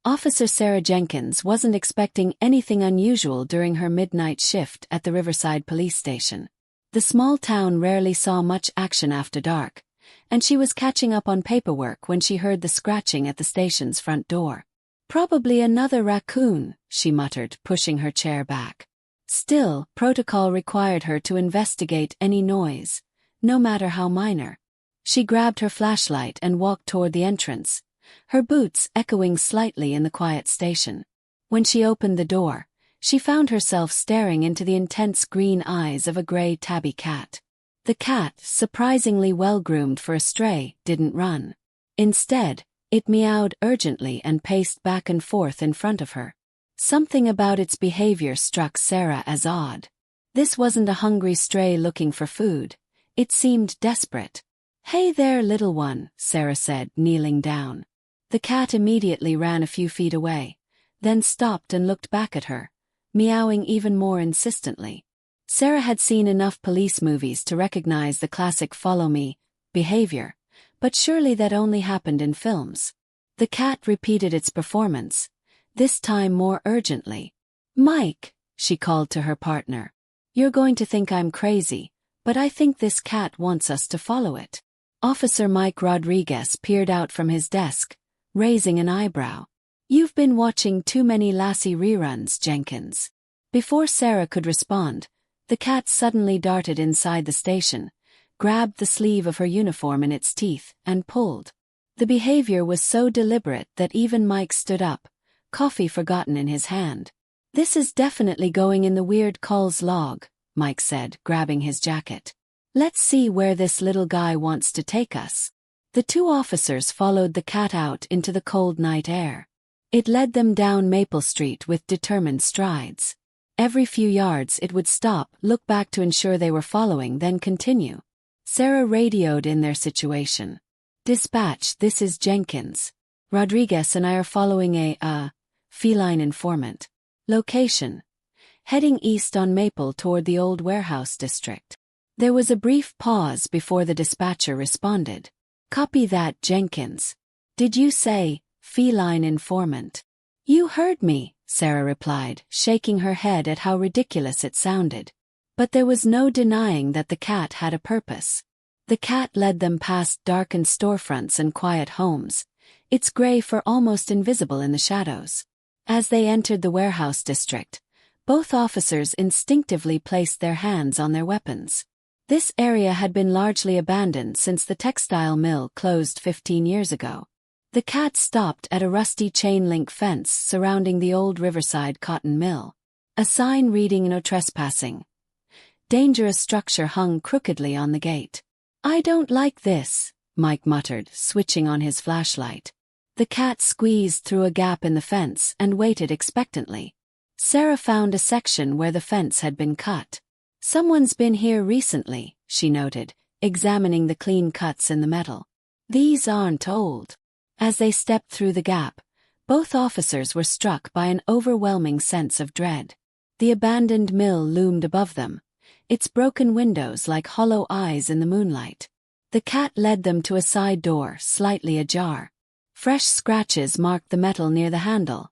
Officer Sarah Jenkins wasn't expecting anything unusual during her midnight shift at the Riverside police station. The small town rarely saw much action after dark, and she was catching up on paperwork when she heard the scratching at the station's front door. "Probably another raccoon," she muttered, pushing her chair back. Still, protocol required her to investigate any noise, no matter how minor. She grabbed her flashlight and walked toward the entrance, her boots echoing slightly in the quiet station. When she opened the door, she found herself staring into the intense green eyes of a gray tabby cat. The cat, surprisingly well-groomed for a stray, didn't run. Instead, it meowed urgently and paced back and forth in front of her. Something about its behavior struck Sarah as odd. This wasn't a hungry stray looking for food. It seemed desperate. "Hey there, little one," Sarah said, kneeling down. The cat immediately ran a few feet away, then stopped and looked back at her, meowing even more insistently. Sarah had seen enough police movies to recognize the classic "follow me" behavior, but surely that only happened in films. The cat repeated its performance, this time more urgently. "Mike," she called to her partner. "You're going to think I'm crazy, but I think this cat wants us to follow it." Officer Mike Rodriguez peered out from his desk, raising an eyebrow. "You've been watching too many Lassie reruns, Jenkins." Before Sarah could respond, the cat suddenly darted inside the station, grabbed the sleeve of her uniform in its teeth, and pulled. The behavior was so deliberate that even Mike stood up, coffee forgotten in his hand. "This is definitely going in the weird calls log," Mike said, grabbing his jacket. "Let's see where this little guy wants to take us." The two officers followed the cat out into the cold night air. It led them down Maple Street with determined strides. Every few yards it would stop, look back to ensure they were following, then continue. Sarah radioed in their situation. "Dispatch, this is Jenkins. Rodriguez and I are following a feline informant. Location: heading east on Maple toward the old warehouse district." There was a brief pause before the dispatcher responded. "Copy that, Jenkins. Did you say feline informant?" "You heard me," Sarah replied, shaking her head at how ridiculous it sounded. But there was no denying that the cat had a purpose. The cat led them past darkened storefronts and quiet homes, its gray fur almost invisible in the shadows. As they entered the warehouse district, both officers instinctively placed their hands on their weapons. This area had been largely abandoned since the textile mill closed 15 years ago. The cat stopped at a rusty chain-link fence surrounding the old Riverside cotton mill. A sign reading "No trespassing. Dangerous structure" hung crookedly on the gate. "I don't like this," Mike muttered, switching on his flashlight. The cat squeezed through a gap in the fence and waited expectantly. Sarah found a section where the fence had been cut. "Someone's been here recently," she noted, examining the clean cuts in the metal. "These aren't old." As they stepped through the gap, both officers were struck by an overwhelming sense of dread. The abandoned mill loomed above them, its broken windows like hollow eyes in the moonlight. The cat led them to a side door, slightly ajar. Fresh scratches marked the metal near the handle.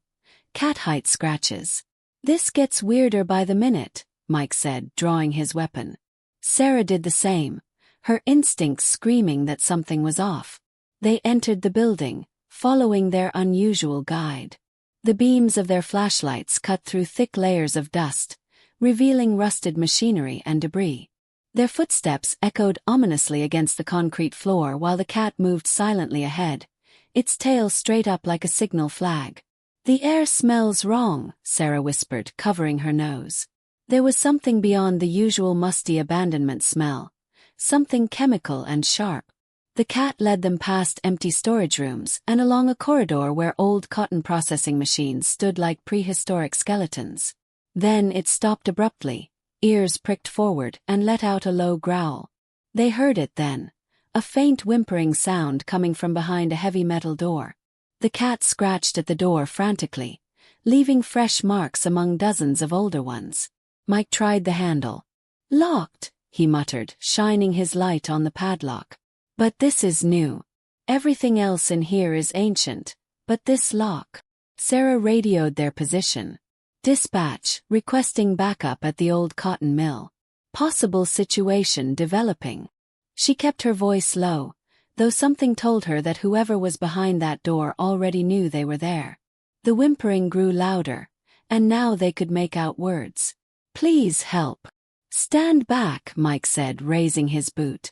Cat-height scratches. "This gets weirder by the minute," Mike said, drawing his weapon. Sarah did the same, her instincts screaming that something was off. They entered the building, following their unusual guide. The beams of their flashlights cut through thick layers of dust, revealing rusted machinery and debris. Their footsteps echoed ominously against the concrete floor while the cat moved silently ahead, its tail straight up like a signal flag. "The air smells wrong," Sarah whispered, covering her nose. There was something beyond the usual musty abandonment smell, something chemical and sharp. The cat led them past empty storage rooms and along a corridor where old cotton processing machines stood like prehistoric skeletons. Then it stopped abruptly, ears pricked forward, and let out a low growl. They heard it then, a faint whimpering sound coming from behind a heavy metal door. The cat scratched at the door frantically, leaving fresh marks among dozens of older ones. Mike tried the handle. "Locked," he muttered, shining his light on the padlock. "But this is new. Everything else in here is ancient, but this lock." Sarah radioed their position. Dispatch, requesting backup at the old cotton mill. Possible situation developing. She kept her voice low, though something told her that whoever was behind that door already knew they were there. The whimpering grew louder, and now they could make out words. "Please help." "Stand back," Mike said, raising his boot.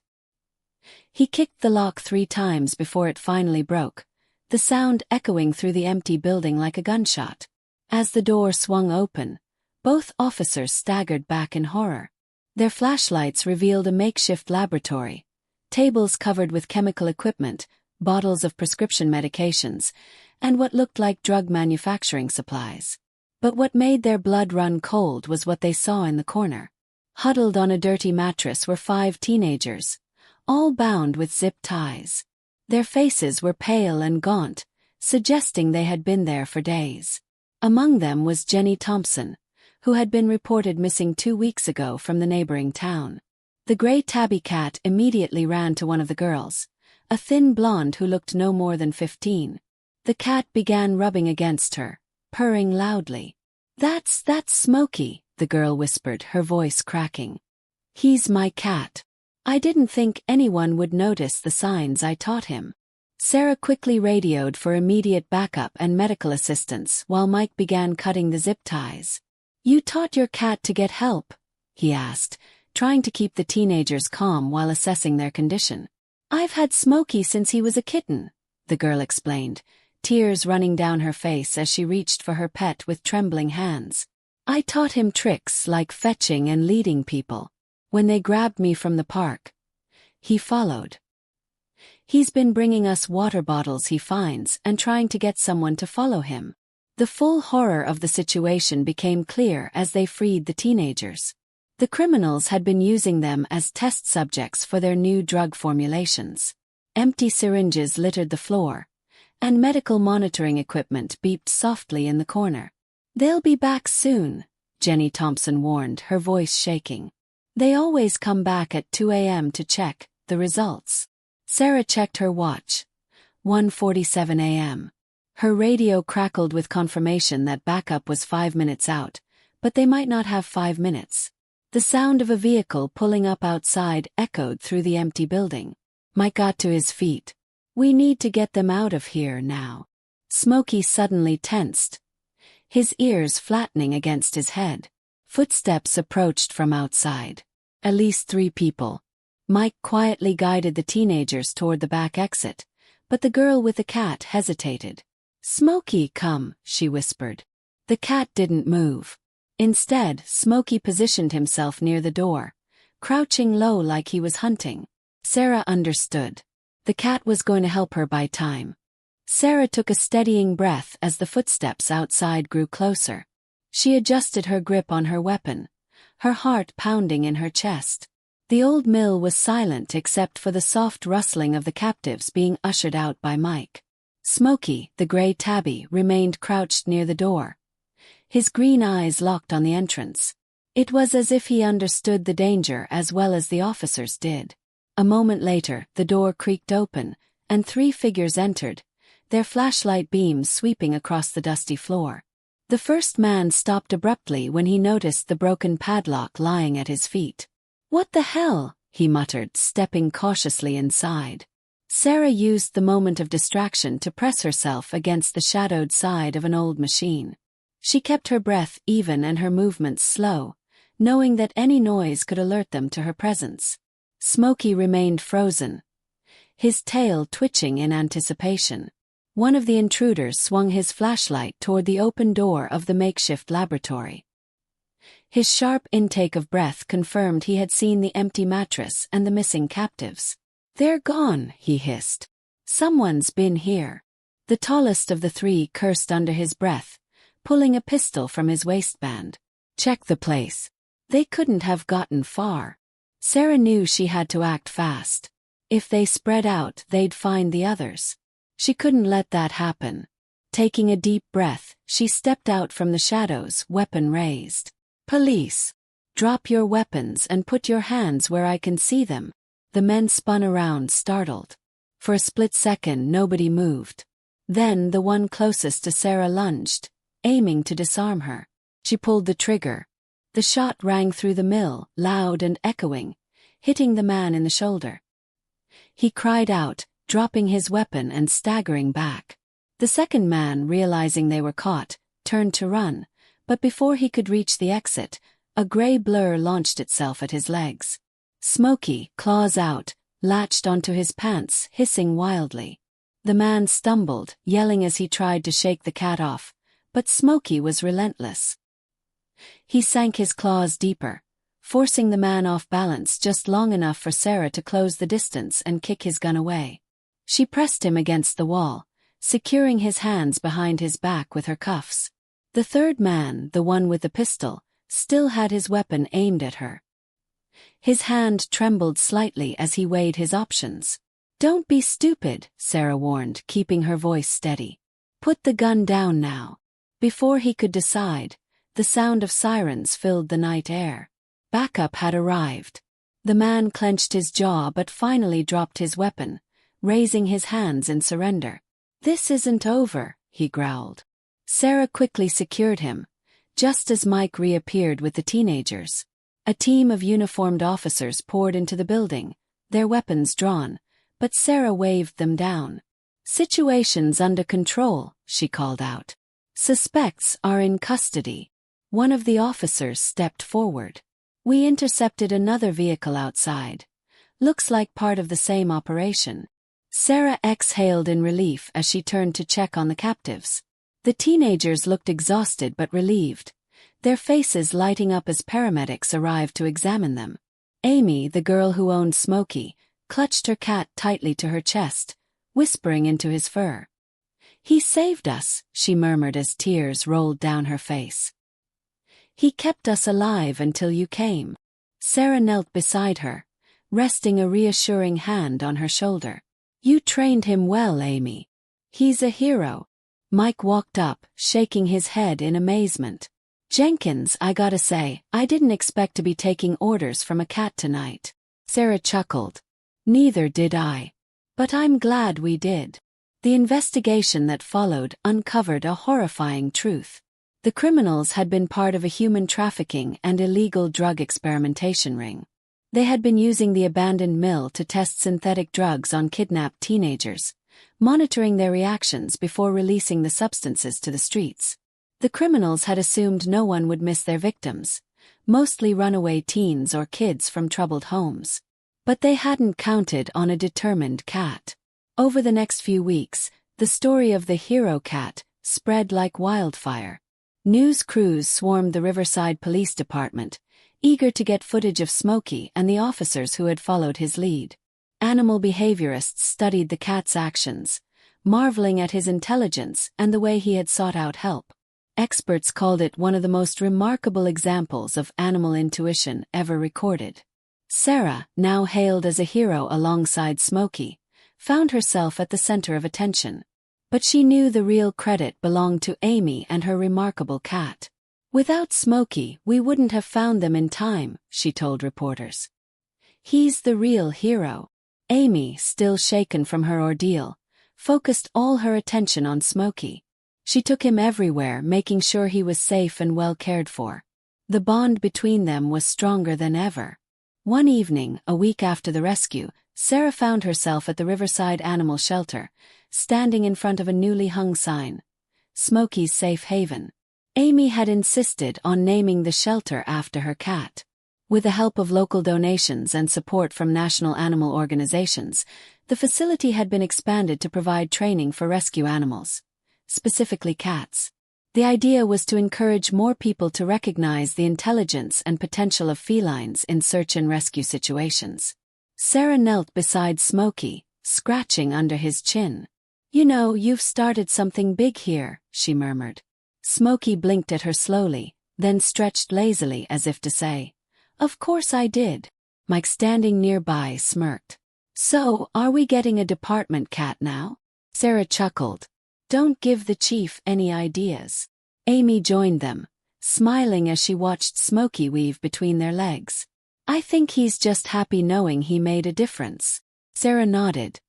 He kicked the lock 3 times before it finally broke, the sound echoing through the empty building like a gunshot. As the door swung open, both officers staggered back in horror. Their flashlights revealed a makeshift laboratory, tables covered with chemical equipment, bottles of prescription medications, and what looked like drug manufacturing supplies. But what made their blood run cold was what they saw in the corner. Huddled on a dirty mattress were 5 teenagers, all bound with zip ties. Their faces were pale and gaunt, suggesting they had been there for days. Among them was Jenny Thompson, who had been reported missing 2 weeks ago from the neighboring town. The gray tabby cat immediately ran to one of the girls, a thin blonde who looked no more than 15. The cat began rubbing against her, purring loudly. That's Smokey," the girl whispered, her voice cracking. "He's my cat. I didn't think anyone would notice the signs I taught him." Sarah quickly radioed for immediate backup and medical assistance while Mike began cutting the zip ties. "You taught your cat to get help?" he asked, trying to keep the teenagers calm while assessing their condition. "I've had Smokey since he was a kitten," the girl explained, tears running down her face as she reached for her pet with trembling hands. "I taught him tricks like fetching and leading people. When they grabbed me from the park, he followed. He's been bringing us water bottles he finds and trying to get someone to follow him." The full horror of the situation became clear as they freed the teenagers. The criminals had been using them as test subjects for their new drug formulations. Empty syringes littered the floor, and medical monitoring equipment beeped softly in the corner. "They'll be back soon," Jenny Thompson warned, her voice shaking. "They always come back at 2 a.m. to check the results." Sarah checked her watch. 1:47 a.m. Her radio crackled with confirmation that backup was 5 minutes out, but they might not have 5 minutes. The sound of a vehicle pulling up outside echoed through the empty building. Mike got to his feet. "We need to get them out of here now." Smokey suddenly tensed, his ears flattening against his head. Footsteps approached from outside. At least 3 people. Mike quietly guided the teenagers toward the back exit, but the girl with the cat hesitated. "Smokey, come," she whispered. The cat didn't move. Instead, Smokey positioned himself near the door, crouching low like he was hunting. Sarah understood. The cat was going to help her buy time. Sarah took a steadying breath as the footsteps outside grew closer. She adjusted her grip on her weapon, her heart pounding in her chest. The old mill was silent except for the soft rustling of the captives being ushered out by Mike. Smokey, the gray tabby, remained crouched near the door, his green eyes locked on the entrance. It was as if he understood the danger as well as the officers did. A moment later, the door creaked open, and 3 figures entered, their flashlight beams sweeping across the dusty floor. The first man stopped abruptly when he noticed the broken padlock lying at his feet. "What the hell?" he muttered, stepping cautiously inside. Sarah used the moment of distraction to press herself against the shadowed side of an old machine. She kept her breath even and her movements slow, knowing that any noise could alert them to her presence. Smokey remained frozen, his tail twitching in anticipation. One of the intruders swung his flashlight toward the open door of the makeshift laboratory. His sharp intake of breath confirmed he had seen the empty mattress and the missing captives. "They're gone," he hissed. "Someone's been here." The tallest of the 3 cursed under his breath, pulling a pistol from his waistband. "Check the place. They couldn't have gotten far." Sarah knew she had to act fast. If they spread out, they'd find the others. She couldn't let that happen. Taking a deep breath, she stepped out from the shadows, weapon raised. "Police! Drop your weapons and put your hands where I can see them." The men spun around, startled. For a split second, nobody moved. Then the one closest to Sarah lunged, aiming to disarm her. She pulled the trigger. The shot rang through the mill, loud and echoing, hitting the man in the shoulder. He cried out, dropping his weapon and staggering back. The second man, realizing they were caught, turned to run, but before he could reach the exit, a gray blur launched itself at his legs. Smokey, claws out, latched onto his pants, hissing wildly. The man stumbled, yelling as he tried to shake the cat off, but Smokey was relentless. He sank his claws deeper, forcing the man off balance just long enough for Sarah to close the distance and kick his gun away. She pressed him against the wall, securing his hands behind his back with her cuffs. The third man, the one with the pistol, still had his weapon aimed at her. His hand trembled slightly as he weighed his options. "Don't be stupid," Sarah warned, keeping her voice steady. "Put the gun down now." Before he could decide, the sound of sirens filled the night air. Backup had arrived. The man clenched his jaw but finally dropped his weapon, raising his hands in surrender. "This isn't over," he growled. Sarah quickly secured him, just as Mike reappeared with the teenagers. A team of uniformed officers poured into the building, their weapons drawn, but Sarah waved them down. "Situation's under control," she called out. "Suspects are in custody." One of the officers stepped forward. "We intercepted another vehicle outside. Looks like part of the same operation." Sarah exhaled in relief as she turned to check on the captives. The teenagers looked exhausted but relieved, their faces lighting up as paramedics arrived to examine them. Amy, the girl who owned Smokey, clutched her cat tightly to her chest, whispering into his fur. "He saved us," she murmured as tears rolled down her face. "He kept us alive until you came." Sarah knelt beside her, resting a reassuring hand on her shoulder. "You trained him well, Amy. He's a hero." Mike walked up, shaking his head in amazement. "Jenkins, I gotta say, I didn't expect to be taking orders from a cat tonight." Sarah chuckled. "Neither did I. But I'm glad we did." The investigation that followed uncovered a horrifying truth. The criminals had been part of a human trafficking and illegal drug experimentation ring. They had been using the abandoned mill to test synthetic drugs on kidnapped teenagers, monitoring their reactions before releasing the substances to the streets. The criminals had assumed no one would miss their victims, mostly runaway teens or kids from troubled homes. But they hadn't counted on a determined cat. Over the next few weeks, the story of the hero cat spread like wildfire. News crews swarmed the Riverside Police Department, eager to get footage of Smokey and the officers who had followed his lead. Animal behaviorists studied the cat's actions, marveling at his intelligence and the way he had sought out help. Experts called it one of the most remarkable examples of animal intuition ever recorded. Sarah, now hailed as a hero alongside Smokey, found herself at the center of attention. But she knew the real credit belonged to Amy and her remarkable cat. "Without Smokey, we wouldn't have found them in time," she told reporters. "He's the real hero." Amy, still shaken from her ordeal, focused all her attention on Smokey. She took him everywhere, making sure he was safe and well cared for. The bond between them was stronger than ever. One evening, a week after the rescue, Sarah found herself at the Riverside Animal Shelter, standing in front of a newly hung sign, "Smokey's Safe Haven." Amy had insisted on naming the shelter after her cat. With the help of local donations and support from national animal organizations, the facility had been expanded to provide training for rescue animals, specifically cats. The idea was to encourage more people to recognize the intelligence and potential of felines in search and rescue situations. Sarah knelt beside Smokey, scratching under his chin. "You know, you've started something big here," she murmured. Smokey blinked at her slowly, then stretched lazily as if to say, "Of course I did." Mike, standing nearby, smirked. "So, are we getting a department cat now?" Sarah chuckled. "Don't give the chief any ideas." Amy joined them, smiling as she watched Smokey weave between their legs. "I think he's just happy knowing he made a difference." Sarah nodded.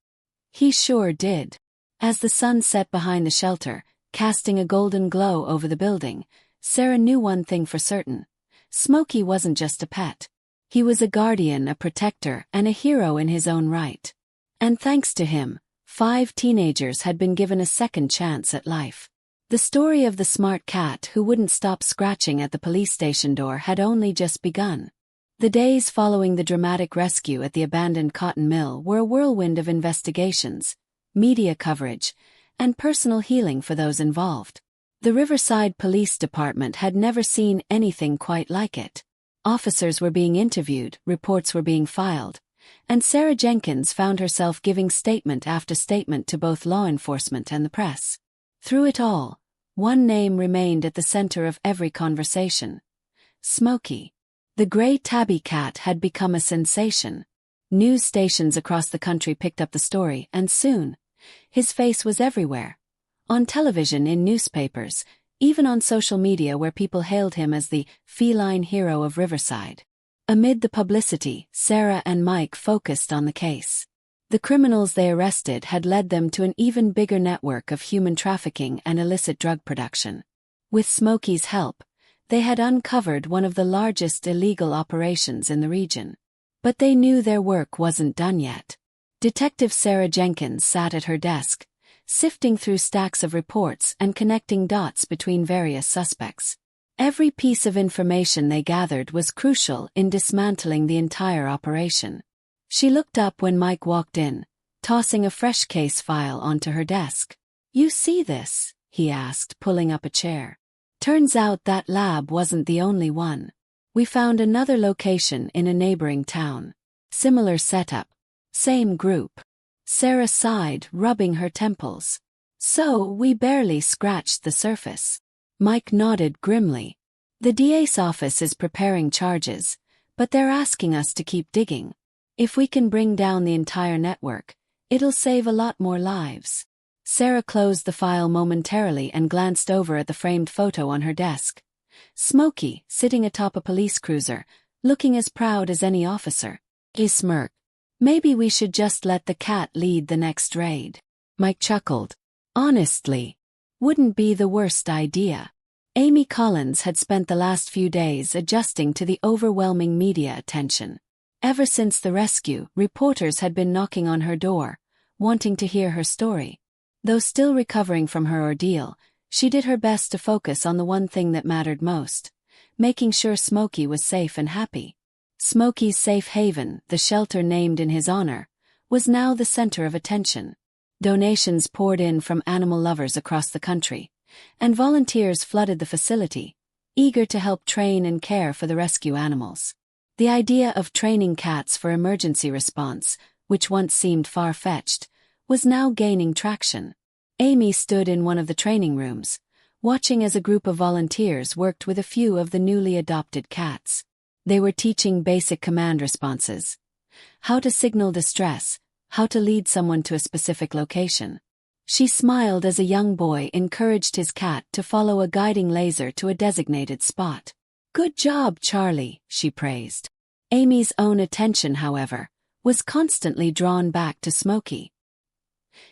"He sure did." As the sun set behind the shelter, casting a golden glow over the building, Sarah knew one thing for certain. Smokey wasn't just a pet. He was a guardian, a protector, and a hero in his own right. And thanks to him, 5 teenagers had been given a second chance at life. The story of the smart cat who wouldn't stop scratching at the police station door had only just begun. The days following the dramatic rescue at the abandoned cotton mill were a whirlwind of investigations, media coverage, and personal healing for those involved. The Riverside Police Department had never seen anything quite like it. Officers were being interviewed, reports were being filed, and Sarah Jenkins found herself giving statement after statement to both law enforcement and the press. Through it all, one name remained at the center of every conversation: Smokey. The gray tabby cat had become a sensation. News stations across the country picked up the story, and soon, his face was everywhere. On television, in newspapers, even on social media where people hailed him as the feline hero of Riverside. Amid the publicity, Sarah and Mike focused on the case. The criminals they arrested had led them to an even bigger network of human trafficking and illicit drug production. With Smokey's help, they had uncovered one of the largest illegal operations in the region. But they knew their work wasn't done yet. Detective Sarah Jenkins sat at her desk, sifting through stacks of reports and connecting dots between various suspects. Every piece of information they gathered was crucial in dismantling the entire operation. She looked up when Mike walked in, tossing a fresh case file onto her desk. "You see this?" he asked, pulling up a chair. "Turns out that lab wasn't the only one. We found another location in a neighboring town. Similar setup. Same group." Sarah sighed, rubbing her temples. "So, we barely scratched the surface." Mike nodded grimly. "The DA's office is preparing charges, but they're asking us to keep digging. If we can bring down the entire network, it'll save a lot more lives." Sarah closed the file momentarily and glanced over at the framed photo on her desk. Smokey, sitting atop a police cruiser, looking as proud as any officer. He smirked. "Maybe we should just let the cat lead the next raid." Mike chuckled. "Honestly, wouldn't be the worst idea." Amy Collins had spent the last few days adjusting to the overwhelming media attention. Ever since the rescue, reporters had been knocking on her door, wanting to hear her story. Though still recovering from her ordeal, she did her best to focus on the one thing that mattered most: making sure Smokey was safe and happy. Smokey's safe haven, the shelter named in his honor, was now the center of attention. Donations poured in from animal lovers across the country, and volunteers flooded the facility, eager to help train and care for the rescue animals. The idea of training cats for emergency response, which once seemed far-fetched, was now gaining traction. Amy stood in one of the training rooms, watching as a group of volunteers worked with a few of the newly adopted cats. They were teaching basic command responses: how to signal distress, how to lead someone to a specific location. She smiled as a young boy encouraged his cat to follow a guiding laser to a designated spot. "Good job, Charlie," she praised. Amy's own attention, however, was constantly drawn back to Smokey.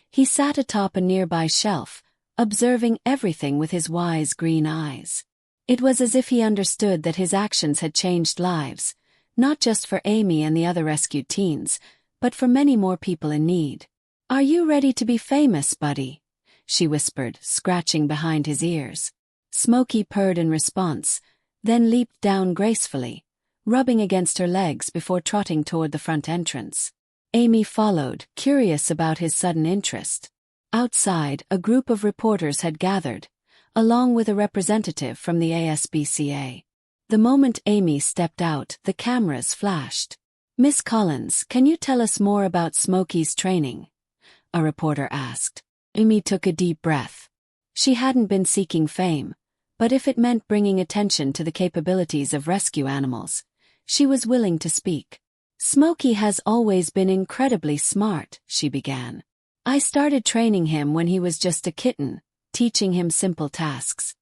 He sat atop a nearby shelf, observing everything with his wise green eyes. It was as if he understood that his actions had changed lives, not just for Amy and the other rescued teens, but for many more people in need. "Are you ready to be famous, buddy?" she whispered, scratching behind his ears. Smokey purred in response, then leaped down gracefully, rubbing against her legs before trotting toward the front entrance. Amy followed, curious about his sudden interest. Outside, a group of reporters had gathered, along with a representative from the ASPCA. The moment Amy stepped out, the cameras flashed. "Miss Collins, can you tell us more about Smokey's training?" a reporter asked. Amy took a deep breath. She hadn't been seeking fame, but if it meant bringing attention to the capabilities of rescue animals, she was willing to speak. "Smokey has always been incredibly smart," she began. "I started training him when he was just a kitten, teaching him simple tasks.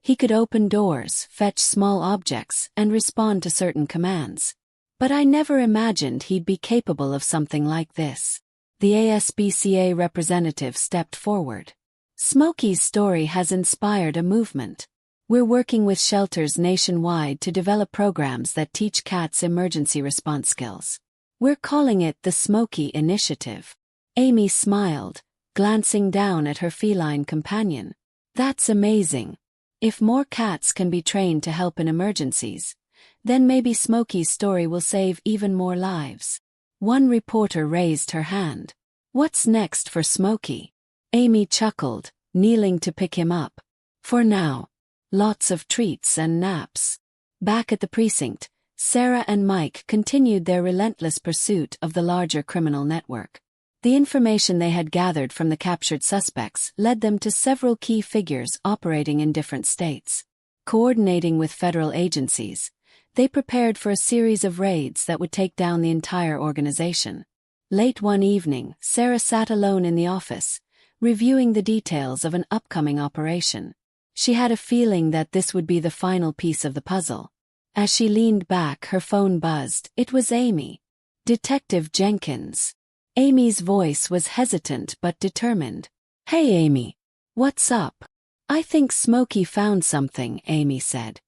He could open doors, fetch small objects, and respond to certain commands. But I never imagined he'd be capable of something like this." The ASPCA representative stepped forward. Smokey's story has inspired a movement. We're working with shelters nationwide to develop programs that teach cats emergency response skills. We're calling it the Smokey Initiative. Amy smiled, glancing down at her feline companion. That's amazing. If more cats can be trained to help in emergencies, then maybe Smokey's story will save even more lives. One reporter raised her hand. What's next for Smokey? Amy chuckled, kneeling to pick him up. For now, lots of treats and naps. Back at the precinct, Sarah and Mike continued their relentless pursuit of the larger criminal network. The information they had gathered from the captured suspects led them to several key figures operating in different states. Coordinating with federal agencies, they prepared for a series of raids that would take down the entire organization. Late one evening, Sarah sat alone in the office, reviewing the details of an upcoming operation. She had a feeling that this would be the final piece of the puzzle. As she leaned back, her phone buzzed. It was Amy. Detective Jenkins. Amy's voice was hesitant but determined. Hey Amy. What's up? I think Smokey found something, Amy said.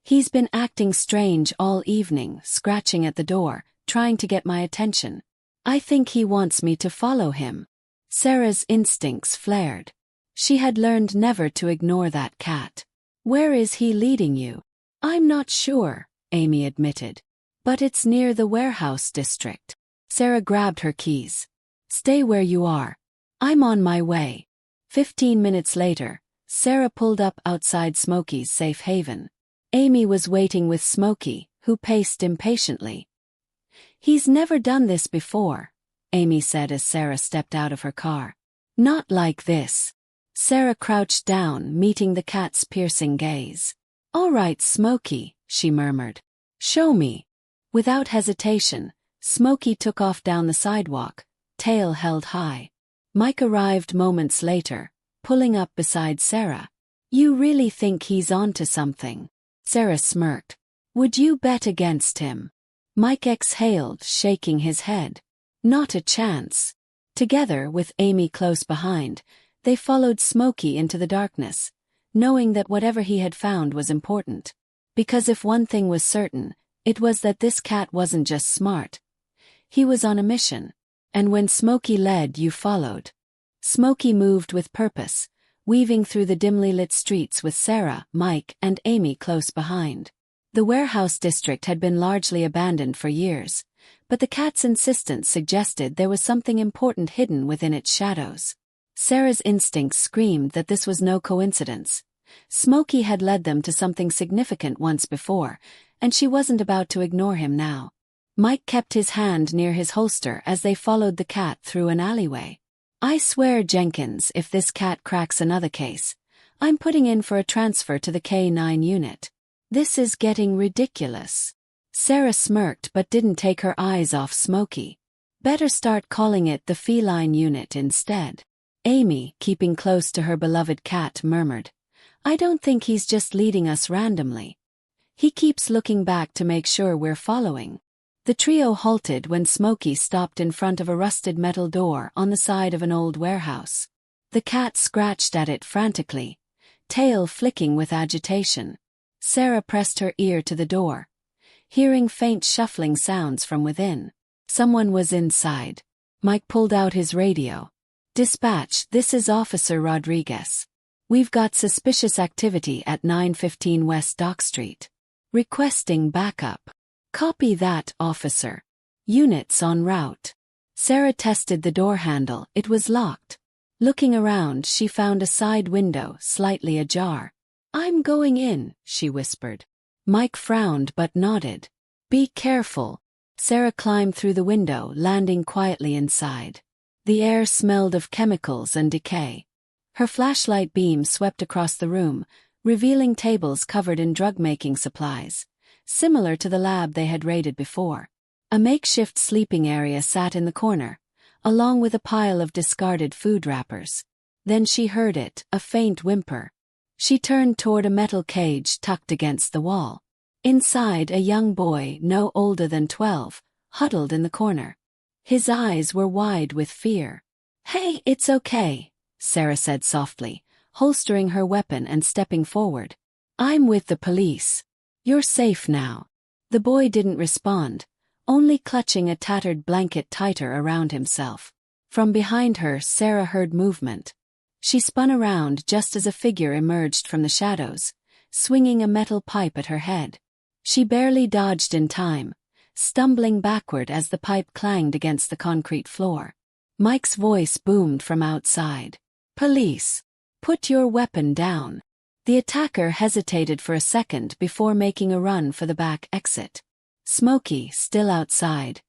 He's been acting strange all evening, scratching at the door, trying to get my attention. I think he wants me to follow him. Sarah's instincts flared. She had learned never to ignore that cat. Where is he leading you? I'm not sure, Amy admitted. But it's near the warehouse district. Sarah grabbed her keys. Stay where you are. I'm on my way. 15 minutes later, Sarah pulled up outside Smokey's safe haven. Amy was waiting with Smokey, who paced impatiently. He's never done this before, Amy said as Sarah stepped out of her car. Not like this. Sarah crouched down, meeting the cat's piercing gaze. All right, Smokey, she murmured. Show me. Without hesitation, Smokey took off down the sidewalk, tail held high. Mike arrived moments later, pulling up beside Sarah. You really think he's onto something? Sarah smirked. Would you bet against him? Mike exhaled, shaking his head. Not a chance. Together, with Amy close behind, they followed Smokey into the darkness, knowing that whatever he had found was important. Because if one thing was certain, it was that this cat wasn't just smart. He was on a mission. And when Smokey led, you followed. Smokey moved with purpose, weaving through the dimly lit streets with Sarah, Mike, and Amy close behind. The warehouse district had been largely abandoned for years, but the cat's insistence suggested there was something important hidden within its shadows. Sarah's instincts screamed that this was no coincidence. Smokey had led them to something significant once before, and she wasn't about to ignore him now. Mike kept his hand near his holster as they followed the cat through an alleyway. I swear, Jenkins, if this cat cracks another case, I'm putting in for a transfer to the K9 unit. This is getting ridiculous. Sarah smirked but didn't take her eyes off Smokey. Better start calling it the feline unit instead. Amy, keeping close to her beloved cat, murmured. I don't think he's just leading us randomly. He keeps looking back to make sure we're following. The trio halted when Smokey stopped in front of a rusted metal door on the side of an old warehouse. The cat scratched at it frantically, tail flicking with agitation. Sarah pressed her ear to the door, hearing faint shuffling sounds from within. Someone was inside. Mike pulled out his radio. Dispatch, this is Officer Rodriguez. We've got suspicious activity at 915 West Dock Street. Requesting backup. Copy that, officer. Units en route. Sarah tested the door handle. It was locked. Looking around, she found a side window slightly ajar. I'm going in, she whispered. Mike frowned but nodded. Be careful. Sarah climbed through the window, landing quietly inside. The air smelled of chemicals and decay. Her flashlight beam swept across the room, revealing tables covered in drug-making supplies, similar to the lab they had raided before. A makeshift sleeping area sat in the corner, along with a pile of discarded food wrappers. Then she heard it, a faint whimper. She turned toward a metal cage tucked against the wall. Inside, a young boy, no older than 12, huddled in the corner. His eyes were wide with fear. "Hey, it's okay," Sarah said softly, holstering her weapon and stepping forward. "I'm with the police. You're safe now." The boy didn't respond, only clutching a tattered blanket tighter around himself. From behind her, Sarah heard movement. She spun around just as a figure emerged from the shadows, swinging a metal pipe at her head. She barely dodged in time, stumbling backward as the pipe clanged against the concrete floor. Mike's voice boomed from outside. "Police! Put your weapon down." The attacker hesitated for a second before making a run for the back exit. Smokey, still outside,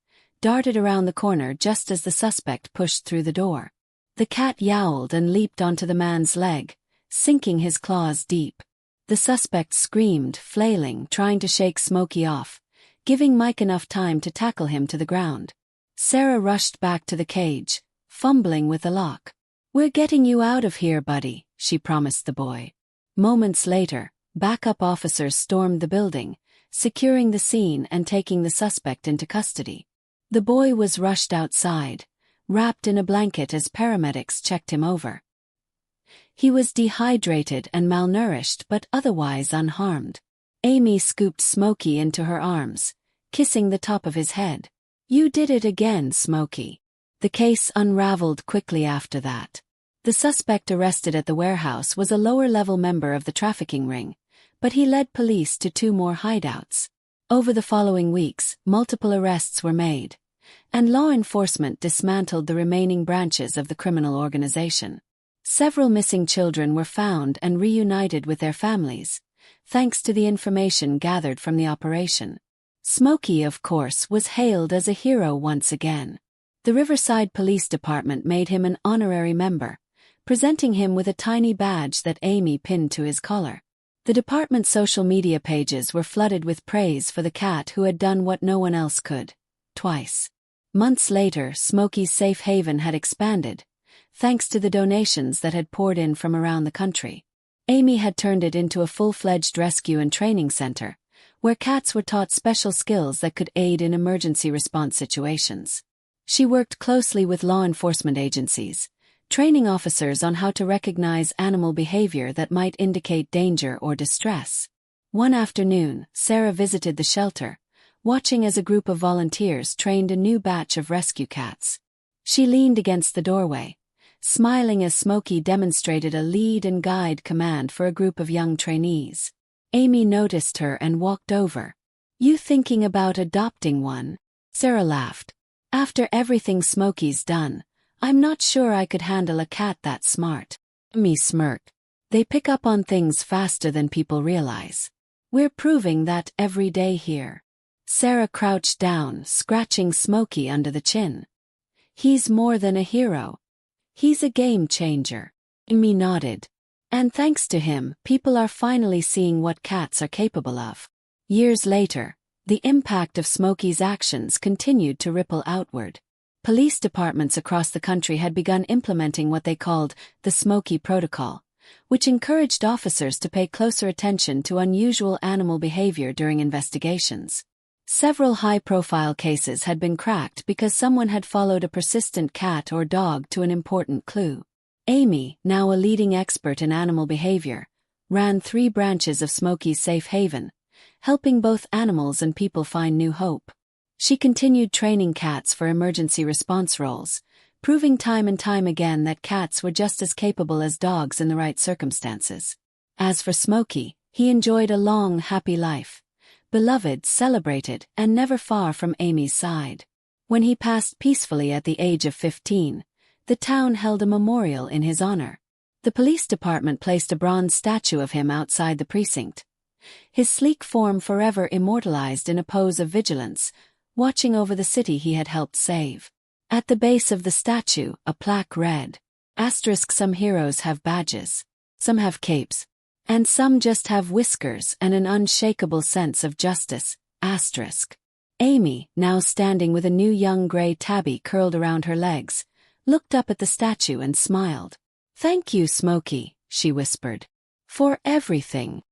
darted around the corner just as the suspect pushed through the door. The cat yowled and leaped onto the man's leg, sinking his claws deep. The suspect screamed, flailing, trying to shake Smokey off, giving Mike enough time to tackle him to the ground. Sarah rushed back to the cage, fumbling with the lock. "We're getting you out of here, buddy," she promised the boy. Moments later, backup officers stormed the building, securing the scene and taking the suspect into custody. The boy was rushed outside, wrapped in a blanket as paramedics checked him over. He was dehydrated and malnourished but otherwise unharmed. Amy scooped Smokey into her arms, kissing the top of his head. "You did it again, Smokey." The case unraveled quickly after that. The suspect arrested at the warehouse was a lower-level member of the trafficking ring, but he led police to 2 more hideouts. Over the following weeks, multiple arrests were made, and law enforcement dismantled the remaining branches of the criminal organization. Several missing children were found and reunited with their families, thanks to the information gathered from the operation. Smokey, of course, was hailed as a hero once again. The Riverside Police Department made him an honorary member, presenting him with a tiny badge that Amy pinned to his collar. The department's social media pages were flooded with praise for the cat who had done what no one else could, twice. Months later, Smokey's safe haven had expanded, thanks to the donations that had poured in from around the country. Amy had turned it into a full-fledged rescue and training center, where cats were taught special skills that could aid in emergency response situations. She worked closely with law enforcement agencies, training officers on how to recognize animal behavior that might indicate danger or distress. One afternoon, Sarah visited the shelter, watching as a group of volunteers trained a new batch of rescue cats. She leaned against the doorway, smiling as Smokey demonstrated a lead and guide command for a group of young trainees. Amy noticed her and walked over. "You thinking about adopting one?" Sarah laughed. "After everything Smokey's done, I'm not sure I could handle a cat that smart." Amy smirked. "They pick up on things faster than people realize. We're proving that every day here." Sarah crouched down, scratching Smokey under the chin. "He's more than a hero. He's a game changer." Amy nodded. "And thanks to him, people are finally seeing what cats are capable of." Years later, the impact of Smokey's actions continued to ripple outward. Police departments across the country had begun implementing what they called the Smokey Protocol, which encouraged officers to pay closer attention to unusual animal behavior during investigations. Several high-profile cases had been cracked because someone had followed a persistent cat or dog to an important clue. Amy, now a leading expert in animal behavior, ran 3 branches of Smokey's safe haven, helping both animals and people find new hope. She continued training cats for emergency response roles, proving time and time again that cats were just as capable as dogs in the right circumstances. As for Smokey, he enjoyed a long, happy life, beloved, celebrated, and never far from Amy's side. When he passed peacefully at the age of 15, the town held a memorial in his honor. The police department placed a bronze statue of him outside the precinct, his sleek form forever immortalized in a pose of vigilance, watching over the city he had helped save. At the base of the statue, a plaque read, *, some heroes have badges, some have capes, and some just have whiskers and an unshakable sense of justice, *. Amy, now standing with a new young gray tabby curled around her legs, looked up at the statue and smiled. "Thank you, Smokey," she whispered, "for everything."